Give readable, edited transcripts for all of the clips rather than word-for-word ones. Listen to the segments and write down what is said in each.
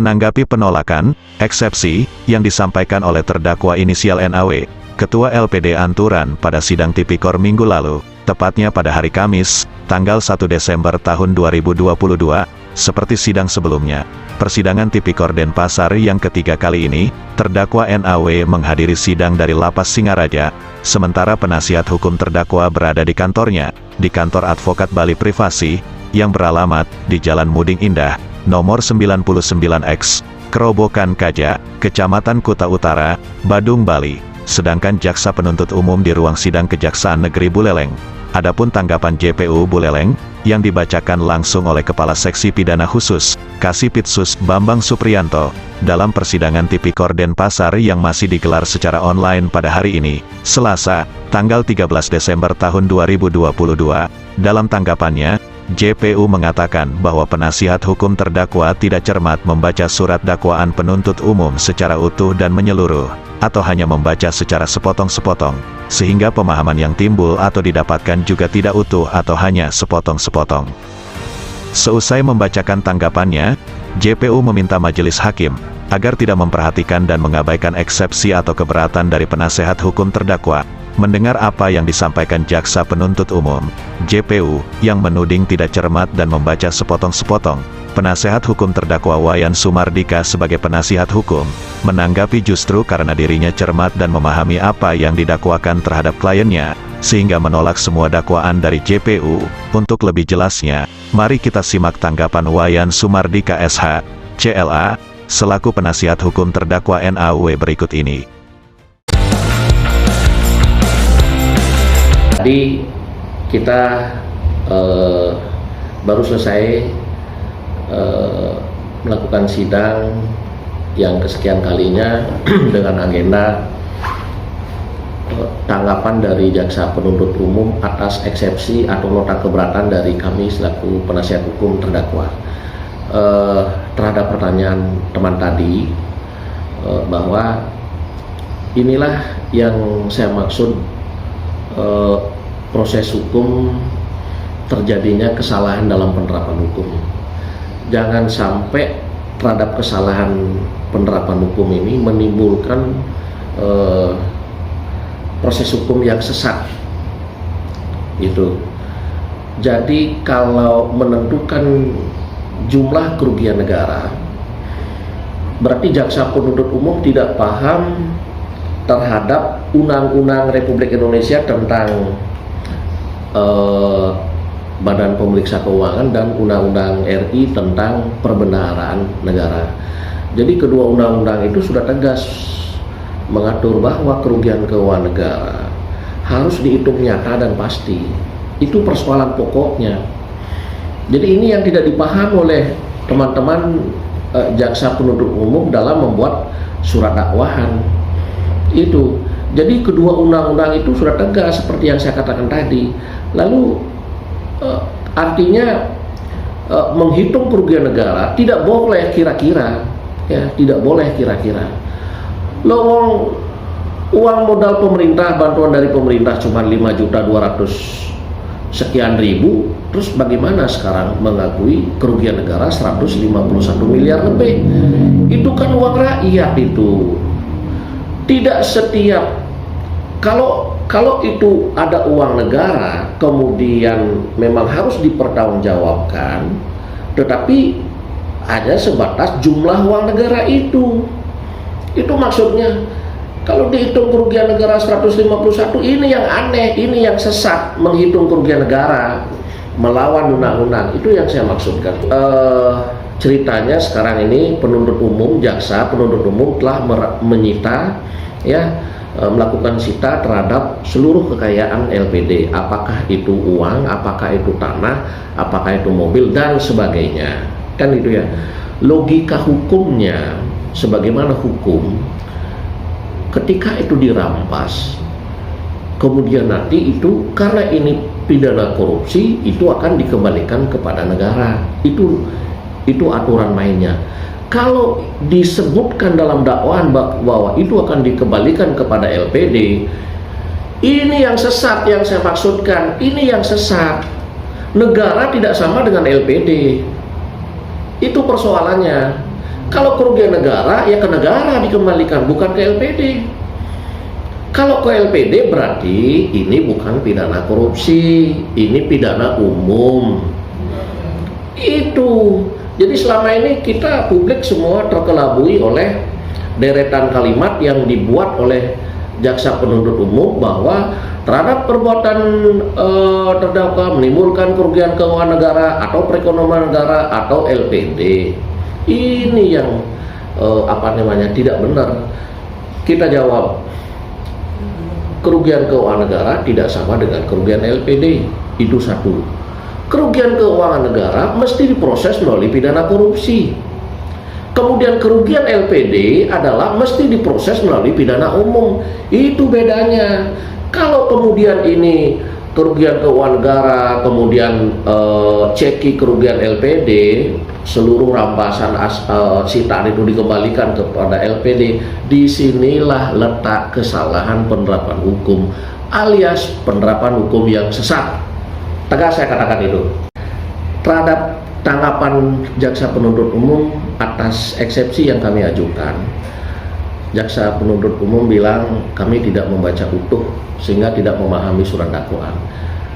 Menanggapi penolakan, eksepsi, yang disampaikan oleh terdakwa inisial NAW, Ketua LPD Anturan pada sidang Tipikor minggu lalu, tepatnya pada hari Kamis, tanggal 1 Desember tahun 2022, seperti sidang sebelumnya, persidangan Tipikor Denpasar yang ketiga kali ini, terdakwa NAW menghadiri sidang dari Lapas Singaraja, sementara penasihat hukum terdakwa berada di kantornya, di kantor advokat Bali Privasi, yang beralamat di Jalan Muding Indah, nomor 99X, Kerobokan Kaja, Kecamatan Kuta Utara, Badung, Bali. Sedangkan jaksa penuntut umum di ruang sidang Kejaksaan Negeri Buleleng. Adapun tanggapan JPU Buleleng, yang dibacakan langsung oleh Kepala Seksi Pidana Khusus, Kasipitsus Bambang Supriyanto, dalam persidangan Tipikor Denpasar yang masih digelar secara online pada hari ini, Selasa, tanggal 13 Desember tahun 2022. Dalam tanggapannya, JPU mengatakan bahwa penasihat hukum terdakwa tidak cermat membaca surat dakwaan penuntut umum secara utuh dan menyeluruh, atau hanya membaca secara sepotong-sepotong, sehingga pemahaman yang timbul atau didapatkan juga tidak utuh atau hanya sepotong-sepotong. Seusai membacakan tanggapannya, JPU meminta majelis hakim agar tidak memperhatikan dan mengabaikan eksepsi atau keberatan dari penasehat hukum terdakwa. Mendengar apa yang disampaikan jaksa penuntut umum, JPU, yang menuding tidak cermat dan membaca sepotong-sepotong, penasehat hukum terdakwa Wayan Sumardika sebagai penasihat hukum, menanggapi justru karena dirinya cermat dan memahami apa yang didakwakan terhadap kliennya, sehingga menolak semua dakwaan dari JPU. Untuk lebih jelasnya, mari kita simak tanggapan Wayan Sumardika SH, CLA, selaku penasihat hukum terdakwa NAW berikut ini. Tadi kita baru selesai melakukan sidang yang kesekian kalinya dengan agenda tanggapan dari jaksa penuntut umum atas eksepsi atau nota keberatan dari kami selaku penasihat hukum terdakwa terhadap pertanyaan teman tadi, bahwa inilah yang saya maksud proses hukum terjadinya kesalahan dalam penerapan hukum. Jangan sampai terhadap kesalahan penerapan hukum ini menimbulkan proses hukum yang sesat. Gitu. Jadi kalau menentukan jumlah kerugian negara, berarti jaksa penuntut umum tidak paham terhadap Undang-Undang Republik Indonesia tentang Badan Pemeriksa Keuangan dan Undang-Undang RI tentang perbendaharaan negara. Jadi kedua undang-undang itu sudah tegas mengatur bahwa kerugian keuangan negara harus dihitung nyata dan pasti. Itu persoalan pokoknya. Jadi ini yang tidak dipahami oleh teman-teman jaksa penuntut umum dalam membuat surat dakwahan. Itu. Jadi kedua undang-undang itu sudah tegas seperti yang saya katakan tadi. Lalu artinya menghitung kerugian negara tidak boleh kira-kira, ya, tidak boleh kira-kira. Loh, uang modal pemerintah, bantuan dari pemerintah cuma 5.200 sekian ribu, terus bagaimana sekarang mengakui kerugian negara 151 miliar lebih? Itu kan uang rakyat itu. Tidak setiap, kalau itu ada uang negara kemudian memang harus dipertanggungjawabkan, tetapi ada sebatas jumlah uang negara itu maksudnya. Kalau dihitung kerugian negara 151, ini yang aneh, ini yang sesat, menghitung kerugian negara melawan undang-undang. Itu yang saya maksudkan. Ceritanya sekarang ini penuntut umum, jaksa penuntut umum telah menyita, ya, melakukan sita terhadap seluruh kekayaan LPD. Apakah itu uang, apakah itu tanah, apakah itu mobil dan sebagainya. Kan itu ya. Logika hukumnya, sebagaimana hukum, ketika itu dirampas, kemudian nanti itu karena ini pidana korupsi, itu akan dikembalikan kepada negara. Itu aturan mainnya. Kalau disebutkan dalam dakwaan bahwa itu akan dikembalikan kepada LPD, ini yang sesat yang saya maksudkan. Ini yang sesat. Negara tidak sama dengan LPD. Itu persoalannya. Kalau kerugian negara, ya ke negara dikembalikan, bukan ke LPD. Kalau ke LPD berarti ini bukan pidana korupsi, ini pidana umum. Itu. Jadi selama ini kita publik semua terkelabui oleh deretan kalimat yang dibuat oleh jaksa penuntut umum bahwa terhadap perbuatan terdakwa menimbulkan kerugian keuangan negara atau perekonomian negara atau LPD. Ini yang tidak benar. Kita jawab, kerugian keuangan negara tidak sama dengan kerugian LPD. Itu satu. Kerugian keuangan negara mesti diproses melalui pidana korupsi. Kemudian kerugian LPD adalah mesti diproses melalui pidana umum. Itu bedanya. Kalau kemudian ini kerugian keuangan negara, kemudian ceki kerugian LPD, seluruh rampasan sitaan itu dikembalikan kepada LPD, disinilah letak kesalahan penerapan hukum alias penerapan hukum yang sesat. Tegas saya katakan itu. Terhadap tanggapan jaksa penuntut umum atas eksepsi yang kami ajukan, jaksa penuntut umum bilang kami tidak membaca utuh sehingga tidak memahami surat dakwaan.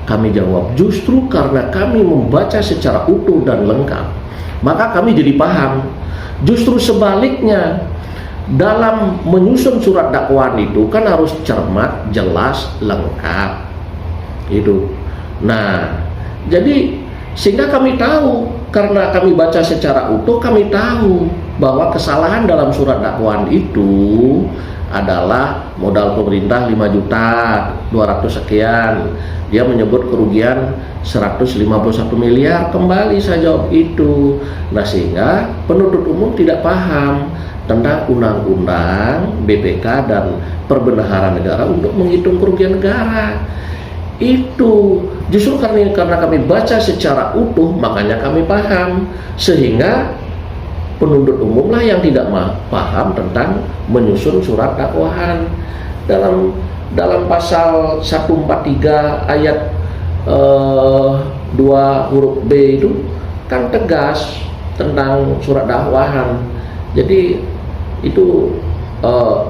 Kami jawab, justru karena kami membaca secara utuh dan lengkap, maka kami jadi paham. Justru sebaliknya, dalam menyusun surat dakwaan itu kan harus cermat, jelas, lengkap. Itu. Nah, jadi sehingga kami tahu, karena kami baca secara utuh, kami tahu bahwa kesalahan dalam surat dakwaan itu adalah modal pemerintah 5.200.000 sekian. Dia menyebut kerugian 151 miliar. Kembali saya jawab itu. Nah, sehingga penuntut umum tidak paham tentang undang-undang BPK dan perbendaharaan negara untuk menghitung kerugian negara. Itu justru karena kami baca secara utuh, makanya kami paham, sehingga penuntut umum lah yang tidak paham tentang menyusun surat dakwaan. Dalam pasal 143 ayat 2 huruf B itu kan tegas tentang surat dakwaan. Jadi itu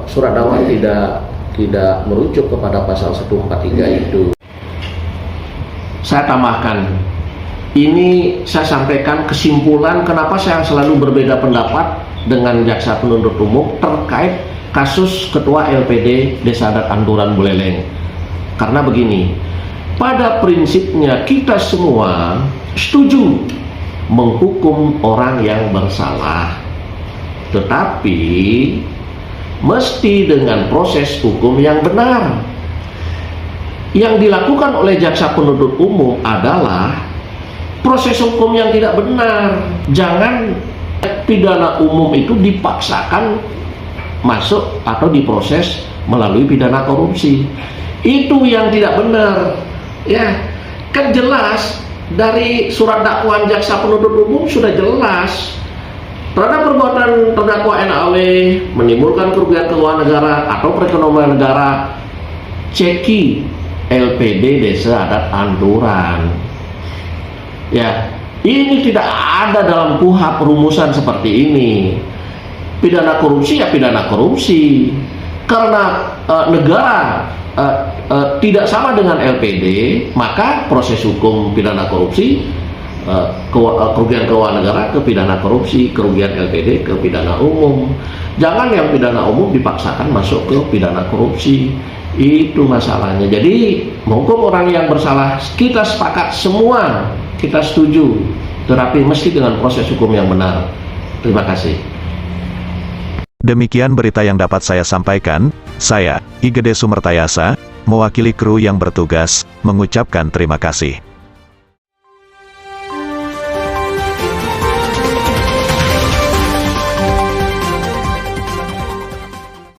surat dakwaan tidak merujuk kepada pasal 143 itu. Saya tambahkan, ini saya sampaikan kesimpulan kenapa saya selalu berbeda pendapat dengan jaksa penuntut umum terkait kasus ketua LPD Desa Adat Anturan Buleleng. Karena begini, pada prinsipnya kita semua setuju menghukum orang yang bersalah, tetapi mesti dengan proses hukum yang benar. Yang dilakukan oleh jaksa penuntut umum adalah proses hukum yang tidak benar. Jangan pidana umum itu dipaksakan masuk atau diproses melalui pidana korupsi. Itu yang tidak benar. Ya, kan jelas dari surat dakwaan jaksa penuntut umum sudah jelas. Terhadap perbuatan terdakwa NAW menimbulkan kerugian keuangan negara atau perekonomian negara, ceki LPD Desa Adat Anturan. Ya, ini tidak ada dalam KUHP perumusan seperti ini. Pidana korupsi ya pidana korupsi. Karena negara tidak sama dengan LPD, maka proses hukum pidana korupsi, kerugian keuangan negara ke pidana korupsi, kerugian LPD ke pidana umum. Jangan yang pidana umum dipaksakan masuk ke pidana korupsi. Itu masalahnya. Jadi menghukum orang yang bersalah, kita sepakat semua, kita setuju, tetapi mesti dengan proses hukum yang benar. Terima kasih. Demikian berita yang dapat saya sampaikan. Saya, Igede Sumertayasa, mewakili kru yang bertugas, mengucapkan terima kasih.